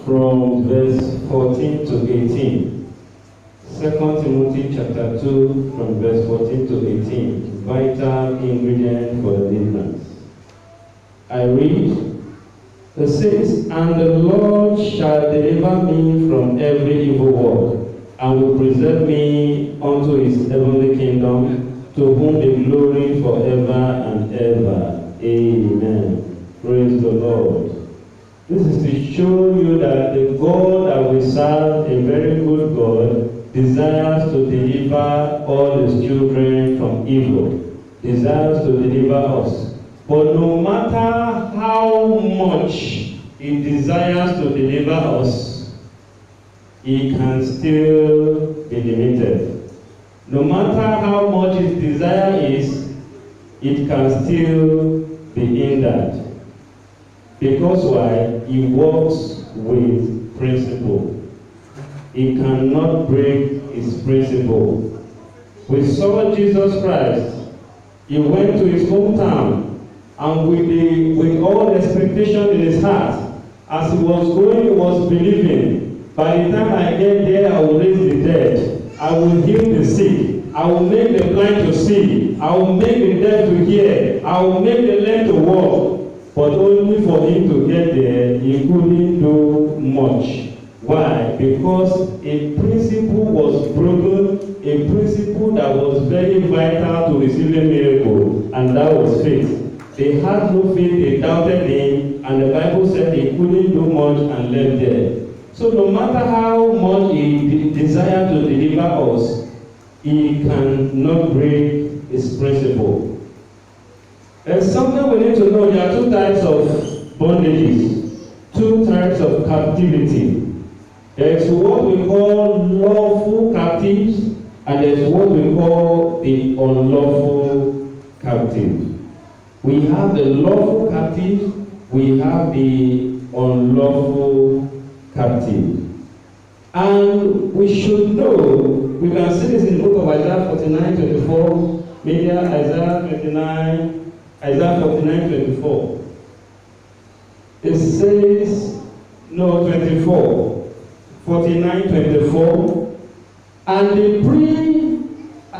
from verse 14 to 18. 2 Timothy chapter 2 from verse 14 to 18. Vital ingredient for deliverance. I read, it says, "And the Lord shall deliver me from every evil work, and will preserve me unto his heavenly kingdom, to whom be glory forever and ever. Amen." Praise the Lord. This is to show you that the God that we serve, a very good God, desires to deliver all his children from evil, desires to deliver us. But no matter how much he desires to deliver us, he can still be limited. No matter how much his desire is, it can still be hindered. Because why? He works with principle. He cannot break his principle. We saw Jesus Christ. He went to his hometown, and with all expectation in his heart, as he was going, he was believing, by the time I get there, I will raise the dead, I will heal the sick, I will make the blind to see, I will make the deaf to hear, I will make the lame to walk. But only for him to get there, he couldn't do much. Why? Because a principle was broken, a principle that was very vital to receiving miracle, and that was faith. They had no faith, they doubted him, and the Bible said he couldn't do much and left there. So no matter how much he desired to deliver us, he cannot break his principle. There's something we need to know. There are two types of bondages, two types of captivity. There's what we call lawful captives, and there's what we call the unlawful captive. We have the lawful captive, we have the unlawful captive. And we should know, we can see this in the book of Isaiah 49:24, maybe Isaiah 49:24. It says, no, 24. 49:24. And the prey,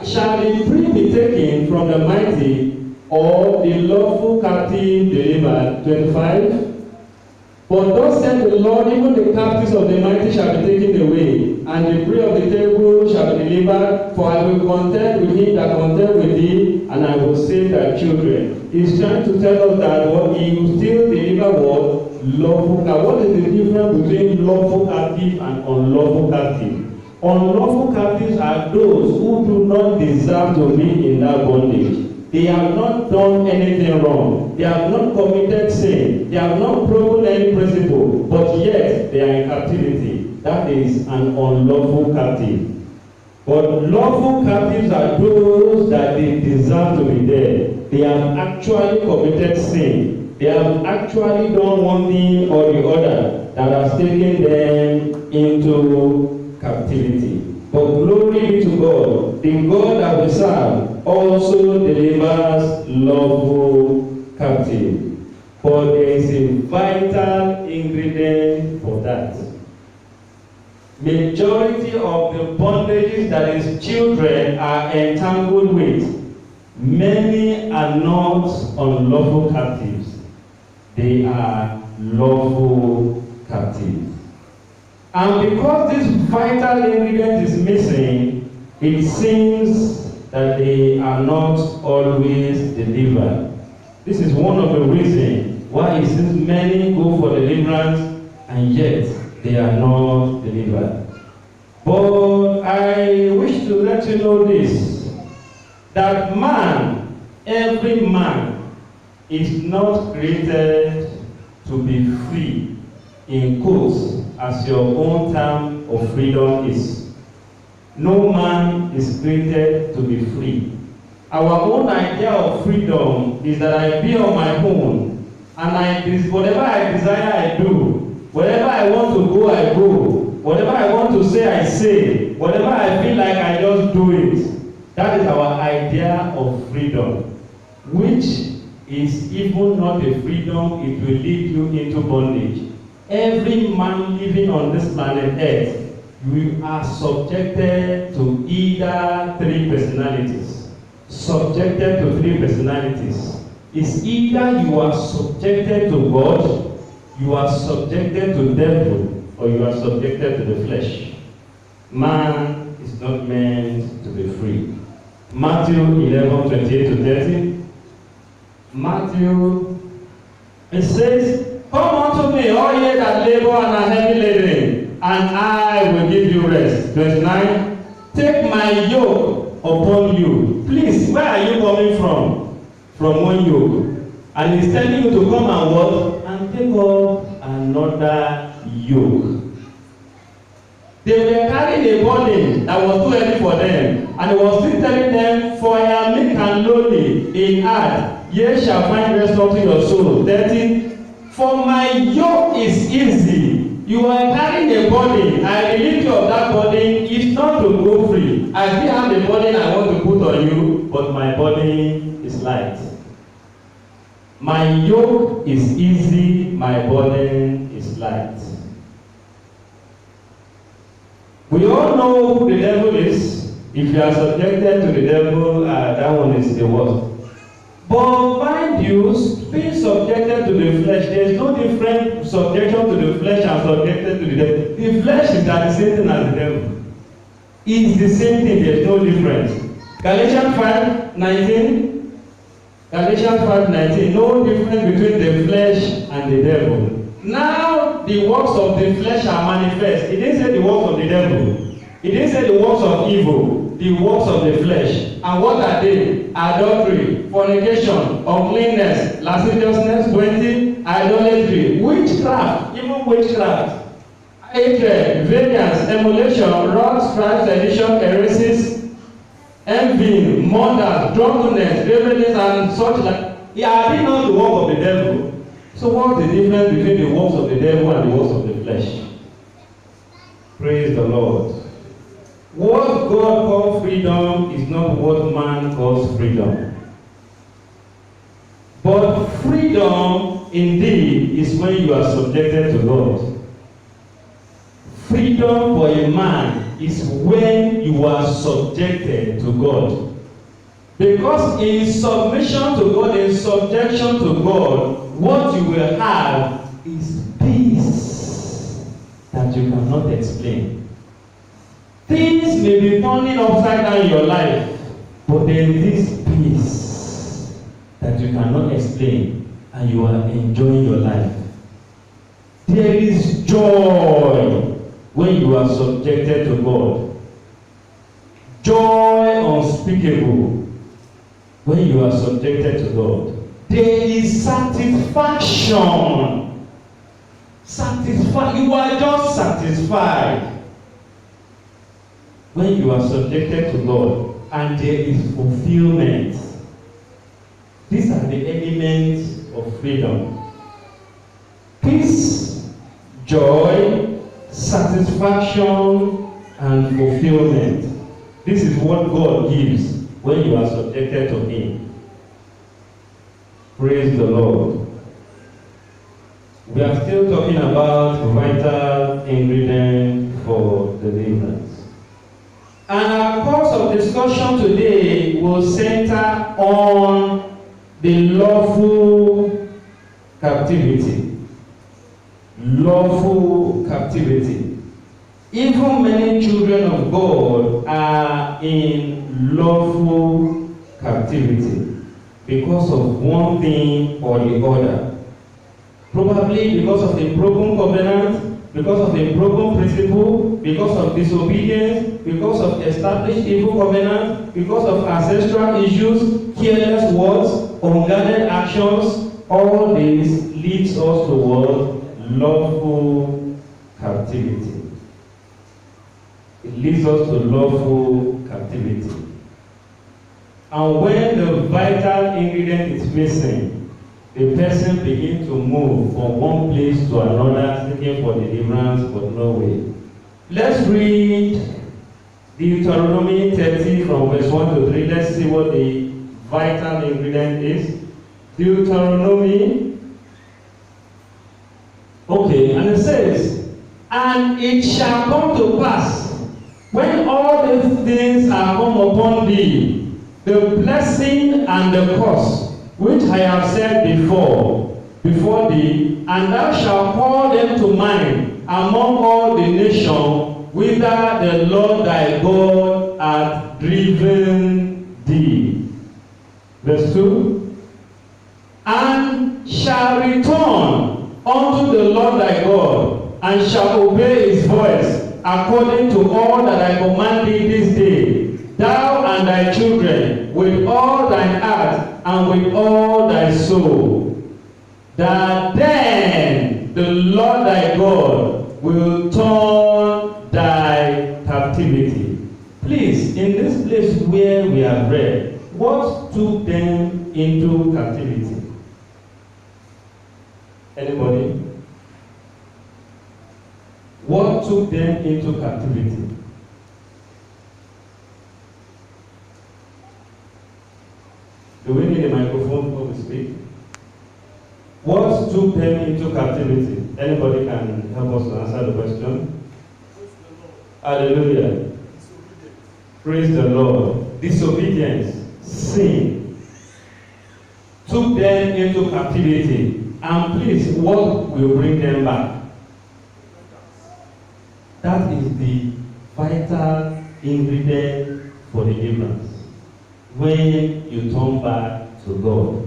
shall the prey be taken from the mighty, or the lawful captive delivered? 25. But thus said the Lord, even the captives of the mighty shall be taken away, and the prey of the table shall be delivered. For I will contend with him that contend with thee, and I will save thy children. He's trying to tell us that what he will still deliver what? Lawful captive. What is the difference between lawful captive and unlawful captive? Unlawful captives are those who do not deserve to be in that bondage. They have not done anything wrong. They have not committed sin. They have not broken any principle. But yet, they are in captivity. That is an unlawful captive. But lawful captives are those that they deserve to be there. They have actually committed sin. They have actually done one thing or the other that has taken them into captivity. But glory be to God. The God that we serve also delivers lawful captive. But there is a vital ingredient for that. Majority of the bondages that his children are entangled with, many are not unlawful captives. They are lawful captives. And because this vital ingredient is missing, it seems that they are not always delivered. This is one of the reasons why it seems many go for deliverance and yet they are not delivered. But I wish to let you know this, that man, every man, is not created to be free, in quotes, as your own term of freedom is. No man is created to be free. Our own idea of freedom is that I be on my own, and whatever I desire, I do. Wherever I want to go, I go. Whatever I want to say, I say. Whatever I feel like, I just do it. That is our idea of freedom, which is even not a freedom. It will lead you into bondage. every man living on this planet Earth, you are subjected to either three personalities. Subjected to three personalities. It's either you are subjected to God, you are subjected to the devil, or you are subjected to the flesh. Man is not meant to be free. Matthew 11:28-30. Matthew, it says, "Come unto me, all ye that labor and are heavy laden, and I will give you rest." 29. "Take my yoke upon you." Please, where are you coming from? From one yoke. And he's telling you to come and what? And take up another yoke. They were carrying a burden that was too heavy for them, and he was still telling them, "For I am meek and lowly in heart, ye shall find rest unto your soul." 30. "For my yoke is easy." You are carrying a burden. I relieve you of that burden. It's not to go free. I still have a burden I want to put on you, but my burden is light. My yoke is easy, my burden is light. We all know who the devil is. If you are subjected to the devil, that one is the worst. But mind you, being subjected to the flesh, there is no different subjection to the flesh and subjected to the devil. The flesh is the same thing as the devil. It's the same thing, there is no difference. Galatians 5:19. Galatians 5:19. No difference between the flesh and the devil. Now the works of the flesh are manifest. It didn't say the works of the devil. It didn't say the works of evil. The works of the flesh. And what are they? Adultery, fornication, uncleanness, lasciviousness, 20, idolatry, witchcraft, even witchcraft, hatred, variance, emulation, wrath, strife, sedition, heresies, envy, murder, drunkenness, revelings, and such like. Are they not the work of the devil? So what's the difference between the works of the devil and the works of the flesh? Praise the Lord. What God calls freedom is not what man calls freedom. But freedom indeed is when you are subjected to God. Freedom for a man is when you are subjected to God. Because in submission to God, in subjection to God, what you will have is peace that you cannot explain. Things may be turning upside down in your life, but there is this peace that you cannot explain, and you are enjoying your life. There is joy when you are subjected to God. Joy unspeakable when you are subjected to God. There is satisfaction. You are just satisfied when you are subjected to God, and there is fulfillment. These are the elements of freedom. Peace, joy, satisfaction, and fulfillment. This is what God gives when you are subjected to Him. Praise the Lord. We are still talking about vital ingredient for deliverance. And our course of discussion today will center on the lawful captivity. Lawful captivity. Even many children of God are in lawful captivity because of one thing or the other. Probably because of a broken covenant, because of a broken principle, because of disobedience, because of established evil covenant, because of ancestral issues, careless words, unguarded actions. All this leads us toward lawful captivity. It leads us to lawful captivity. And when the vital ingredient is missing, the person begins to move from one place to another, seeking for deliverance, but no way. Let's read Deuteronomy 30 from verse 1 to 3. Let's see what the vital ingredient is. Deuteronomy Okay, and it says, and it shall come to pass, when all these things are come upon thee, the blessing and the curse, which I have said before thee, and thou shalt call them to mind among all the nations whither the Lord thy God hath driven thee. Verse 2. And shall return unto the Lord thy God, and shall obey his voice, according to all that I command thee this day, thou and thy children, with all thine heart and with all thy soul, that then the Lord thy God will turn thy captivity. Please, in this place where we have read, what took them into captivity? Anybody? What took them into captivity? Do we need a microphone before we speak? What took them into captivity? Anybody can help us to answer the question? Hallelujah. Praise the Lord. Disobedience, sin, took them into captivity. And please, what will bring them back? That is the vital ingredient for deliverance. When you turn back to God,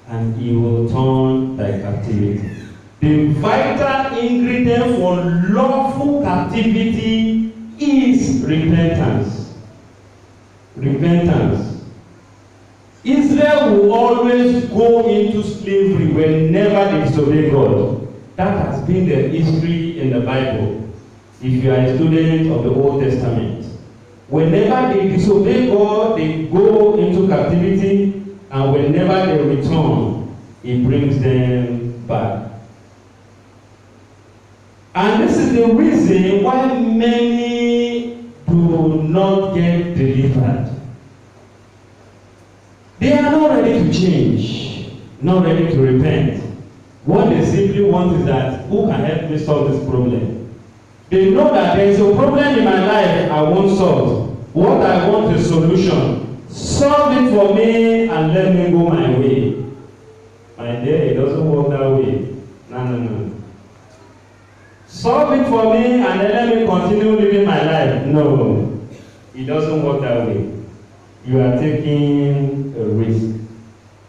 and He will turn thy captivity. The vital ingredient for lawful captivity is repentance. Repentance. Israel will always go into slavery whenever they disobey God. That has been the history in the Bible. If you are a student of the Old Testament, whenever they disobey God, they go into captivity, and whenever they return, He brings them back. And this is the reason why many do not get delivered. They are not ready to change, not ready to repent. What they simply want is that, who can help me solve this problem? They know that there is a problem in my life I won't solve. What I want is solution. Solve it for me and let me go my way. My dear, it doesn't work that way. No. Solve it for me and then let me continue living my life. No, it doesn't work that way. You are taking a risk.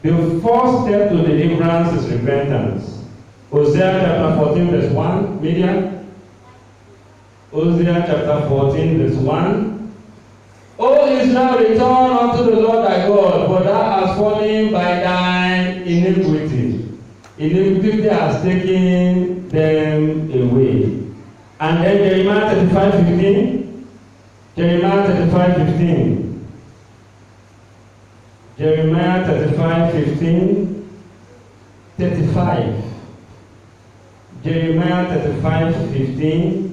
The first step to deliverance is repentance. Hosea chapter 14 verse 1, Media. Hosea chapter 14 verse 1. O Israel, return unto the Lord thy God, for thou hast fallen by thine iniquity. Iniquity has taken them away. And then Jeremiah 35:15. Jeremiah 35:15. Jeremiah 35:15. 35. Jeremiah 35:15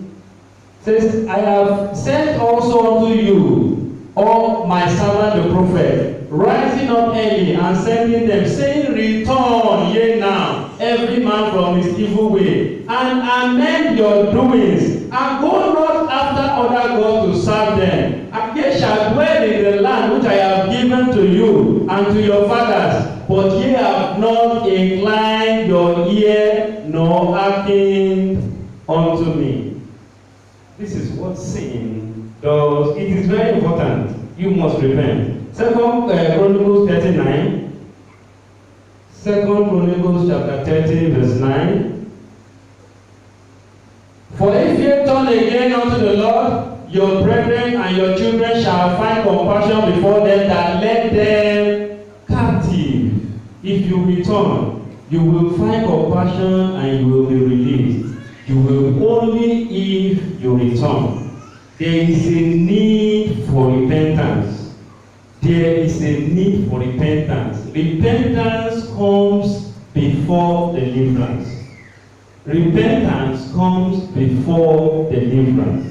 says, I have sent also unto you all my servant the prophet, rising up early and sending them, saying, return ye now, every man from his evil way, and amend your doings, and go not after other gods to serve them. And ye shall dwell in the land which I have given to you and to your fathers, but ye have not inclined your ear, nor hearkened unto me. This is what sin does. It is very important. You must repent. Second Chronicles 39. Second Chronicles chapter 30 verse 9. For if ye turn again unto the Lord, your brethren and your children shall find compassion before them that led them captive. If you return, you will find compassion and you will be released. You will only if you return. There is a need for repentance. There is a need for repentance. Repentance comes before deliverance. Repentance comes before deliverance.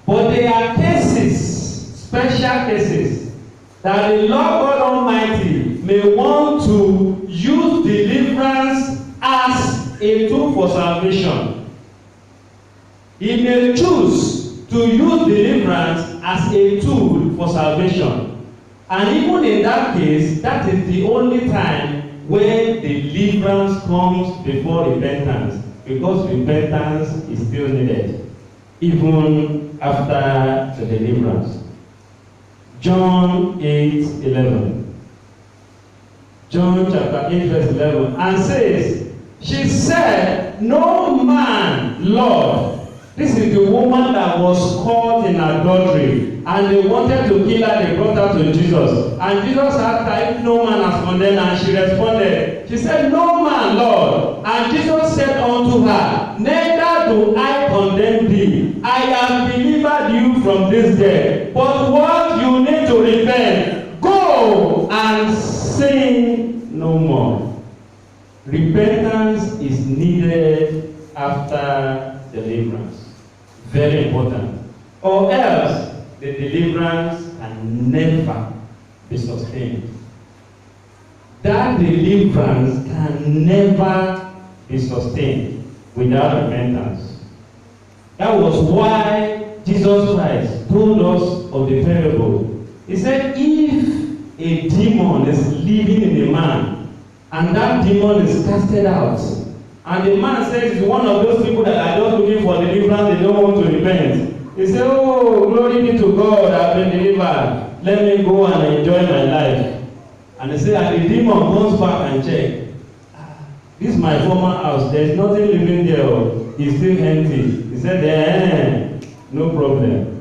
But there are cases, special cases, that the Lord God Almighty may want to use deliverance as a a tool for salvation. He may choose to use deliverance as a tool for salvation. And even in that case, that is the only time when deliverance comes before repentance, because repentance is still needed, even after the deliverance. John 8:11. John chapter 8, verse 11, and says, she said, no man, Lord. This is the woman that was caught in adultery, and they wanted to kill her. They brought her to Jesus, and Jesus asked her if no man has condemned her, and she responded. She said, no man, Lord. And Jesus said unto her, neither do I condemn thee. I have delivered you from this death. But what you need to repent, go and sin no more. Repentance is needed after deliverance. Very important. Or else the deliverance can never be sustained. That deliverance can never be sustained without repentance. That was why Jesus Christ told us of the parable. He said, if a demon is living in a man, and that demon is casted out, and the man says he's one of those people that are just looking for deliverance, they don't want to repent. He said, oh, glory be to God, I've been delivered. Let me go and enjoy my life. And he said, and the demon comes back and check. This is my former house. There's nothing living there. It's still empty. He said, no problem.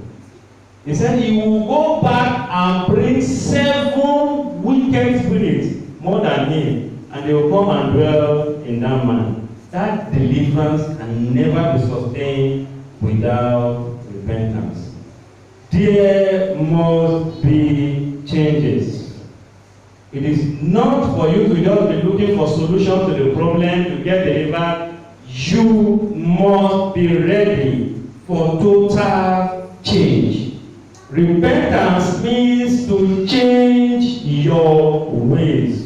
He said he will go back and bring 7 wicked spirits more than him, and they will come and dwell in that man. That deliverance can never be sustained without repentance. There must be changes. It is not for you to just be looking for solution to the problem to get delivered. You must be ready for total change. Repentance means to change your ways.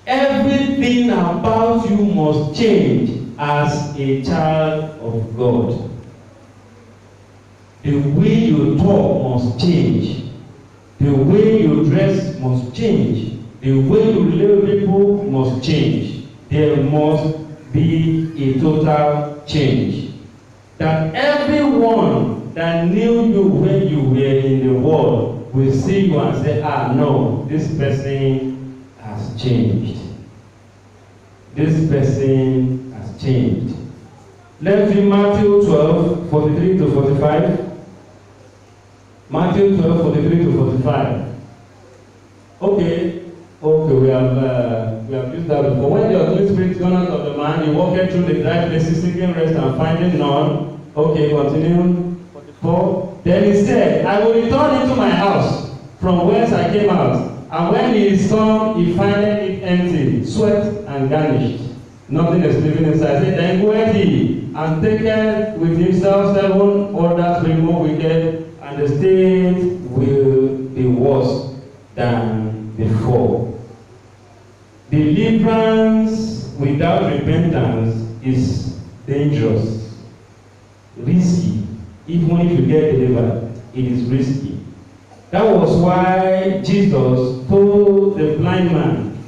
Everything about you must change as a child of God. The way you talk must change. The way you dress must change. The way you relate with people must change. There must be a total change. That everyone that knew you when you were in the world will see you and say, no, this person has changed. This person has changed. Let's read Matthew 12, 43 to 45. Matthew 12, 43 to 45. Okay, we have used that before. When the Holy Spirit gone out of the man, he walked through the dry places, seeking rest and finding none. Okay, continue. 44. Then he said, I will return into my house from whence I came out. And when he is come, he findeth it empty, swept and garnished. Nothing is living inside. He then goeth he, and taketh with himself 7 others more wicked, and the state will be worse than before. Deliverance without repentance is dangerous, risky. Even if you get delivered, it is risky. That was why Jesus told the blind man.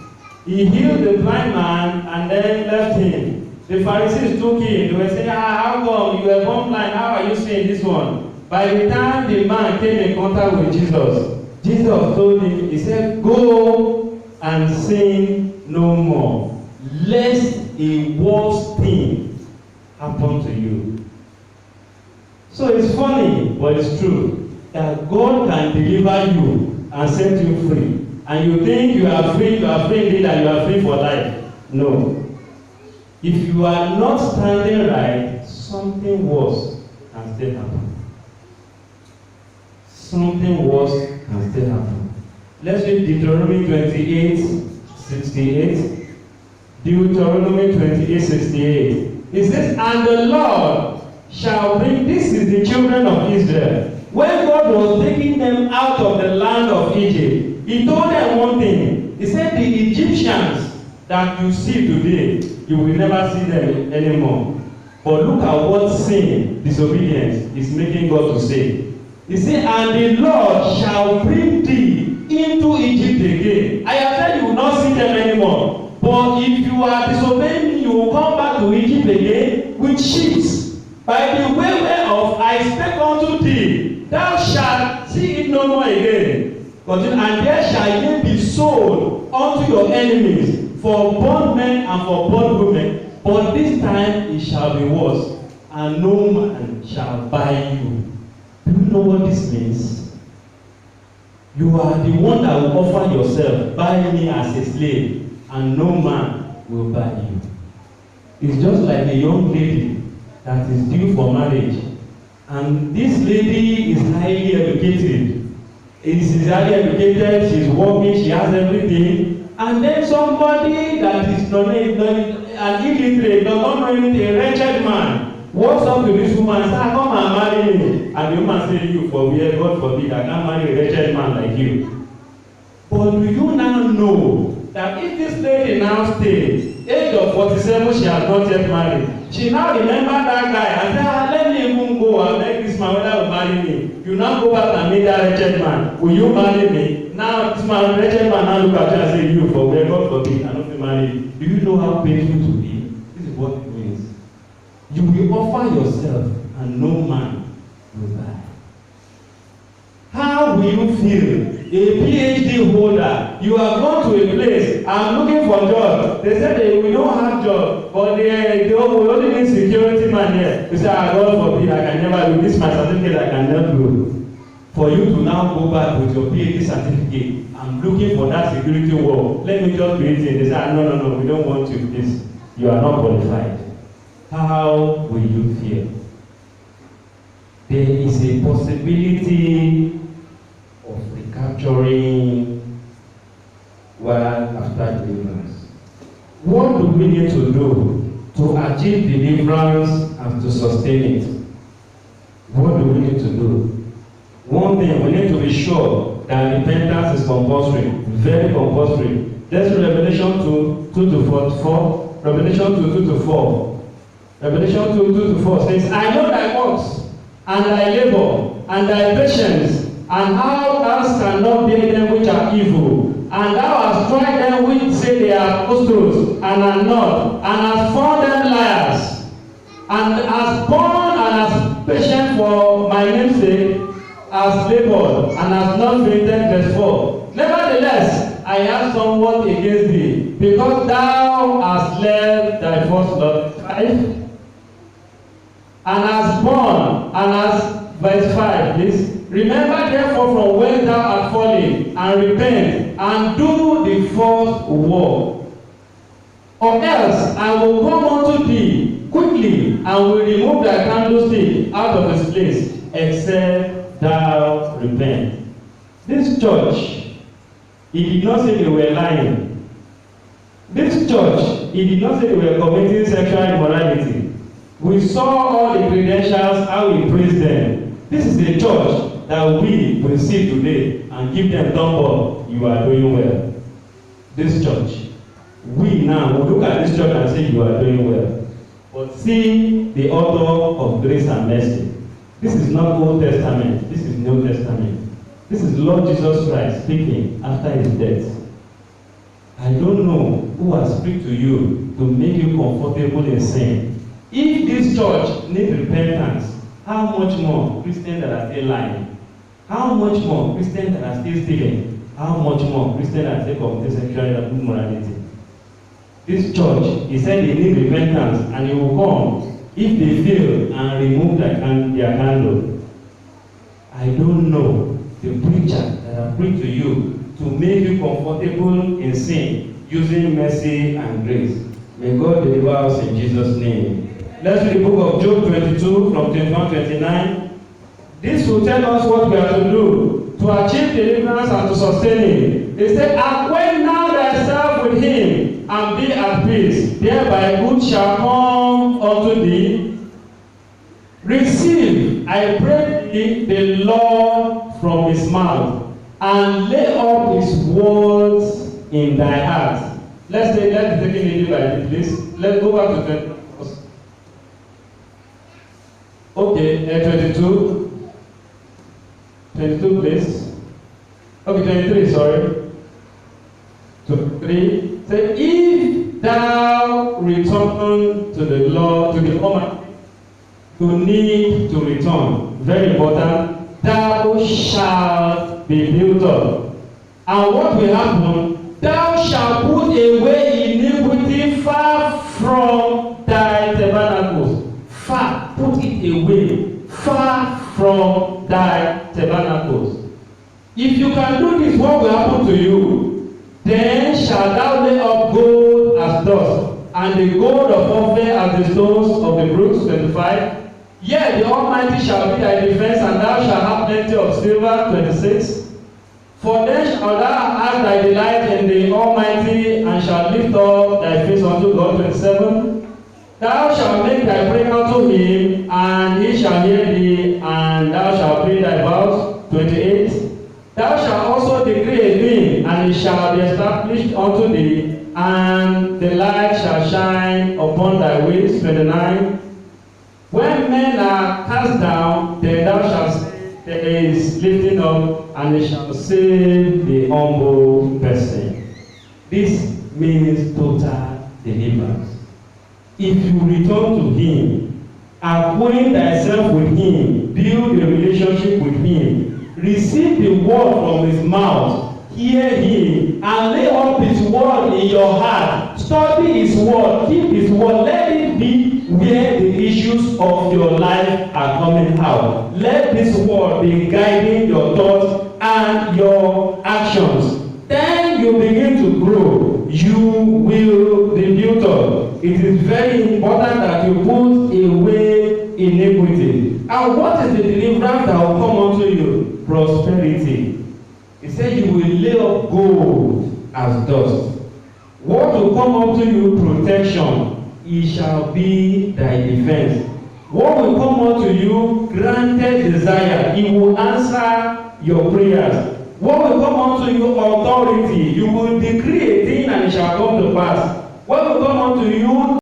He healed the blind man and then left him. The Pharisees took him. They were saying, how come you were born blind? How are you seeing this one? By the time the man came in contact with Jesus, Jesus told him, he said, go and sin no more, lest a worse thing happen to you. So it's funny, but it's true, that God can deliver you and set you free. And you think you are free indeed, and you are free for life. No. If you are not standing right, something worse can still happen. Something worse can still happen. Let's read Deuteronomy 28:68. Deuteronomy 28:68. It says, and the Lord shall bring, this is the children of Israel. When God was taking them out of the land of Egypt, He told them one thing. He said, the Egyptians that you see today, you will never see them anymore. But look at what sin, disobedience, is making God to say. He said, and the Lord shall bring thee into Egypt again. I have said you will not see them anymore. But if you are disobeying me, you will come back to Egypt again with ships. By the way whereof I spake unto thee, thou shalt see it no more again. And there shall ye be sold unto your enemies for bondmen and for bondwomen. But this time it shall be worse, and no man shall buy you. Do you know what this means? You are the one that will offer yourself, buy me as a slave, and no man will buy you. It's just like a young lady that is due for marriage. And this lady is highly educated. She's highly educated, she's working, she has everything. And then somebody that is not an illiterate, does not know anything, a wretched man, walks up to this woman and says, come and marry me. And the woman says, you for where, God forbid, I can't marry a wretched man like you. But do you now know that if this lady now stays, age of 47, she has not yet married, she now remember that guy and say, let me even go and make this man whether will marry me. You now go back and meet that wretched man. Will you marry me? Now this man, wretched man, now look at you and say, you for where, God forbid, I don't be married. Do you know how painful to be? This is what it means. You will offer yourself and no man will buy. How will you feel? A PhD holder, you have gone to a place, I'm looking for a job. They said we don't have job, but they only need security man here. You say, God forbid, I can never do this, my certificate I can never do. For you to now go back with your PhD certificate, I'm looking for that security work. Let me just create it. They say, no, we don't want you, please. You are not qualified. How will you feel? There is a possibility of recapturing while after deliverance. What do we need to do to achieve deliverance and to sustain it? What do we need to do? One thing, we need to be sure that repentance is compulsory, very compulsory. Let's read Revelation 2:2-4. Revelation 2:2-4. Revelation 2:2-4 says, I know thy works, and thy labor, and thy patience, and how thou canst not bear them which are evil, and thou hast tried them which say they are apostles, and are not, and hast found them liars, and hast borne and hast patient for my name's sake, hast labored, and hast not fainted. Verse 4. Nevertheless, I have somewhat against thee, because thou hast left thy first love. 5. And hast borne, and hast, verse 5, please. Remember therefore from whence thou art fallen, and repent, and do the first work. Or else I will come unto thee quickly, and will remove thy candlestick out of his place, except thou repent. This church, it did not say they were lying. This church, it did not say they were committing sexual immorality. We saw all the credentials, how we praised them. This is the church that we will see today and give them thumb up. You are doing well. This church. We now will look at this church and say you are doing well. But see the author of grace and mercy. This is not Old Testament. This is New Testament. This is Lord Jesus Christ speaking after his death. I don't know who has speak to you to make you comfortable in sin. If this church needs repentance, how much more Christians that are still lying? How much more Christians that are still stealing? How much more Christians that are still committing sexual immorality? This church, he said they need repentance, and he will come if they fail and remove their candle. I don't know the preacher that have preached to you to make you comfortable in sin using mercy and grace. May God deliver us in Jesus' name. Let's read the book of Job 22 from 21-29. This will tell us what we are to do to achieve deliverance and to sustain it. It said, acquaint now thyself with him and be at peace. Thereby good shall come unto thee. Receive, I pray thee, the Lord from his mouth, and lay up his words in thy heart. Let's take it by the please. let's go back to 20. Okay, 22. 22, please. Okay, 23, sorry. 23. Say, if thou return to the Lord, to the Almighty, you need to return. Very important. Thou shalt be built up. And what will happen? Thou shalt put away iniquity far from thy tabernacles. Far, put it away. Far from thy tabernacles. If you can do this, what will happen to you? Then shalt thou lay up gold as dust, and the gold of Ophir as the stones of the brooks. 25. Yet the Almighty shall be thy defense, and thou shalt have plenty of silver. 26. For then shalt thou have thy delight in the Almighty, and shalt lift up thy face unto God. 27. Thou shalt make thy prayer unto him, and he shall hear thee, and thou shalt pay thy vows. 28. Thou shalt also decree a thing, and it shall be established unto thee, and the light shall shine upon thy ways. 29. When men are cast down, then thou shalt say, there is lifting up, and it shall save the humble person. This means total deliverance. If you return to him, acquaint thyself with him, build a relationship with him, receive the word from his mouth, hear him, and lay up his word in your heart. Study his word, keep his word. Let it be where the issues of your life are coming out. Let this word be guiding your thoughts and your actions. Then you begin to grow. You will be built up. It is very important that you put away iniquity. And what is the deliverance that will come unto you? Prosperity. He said you will lay up gold as dust. What will come unto you? Protection. It shall be thy defense. What will come unto you? Granted desire. He will answer your prayers. What will come unto you? Authority. You will decree a thing and it shall come to pass. What will come unto you?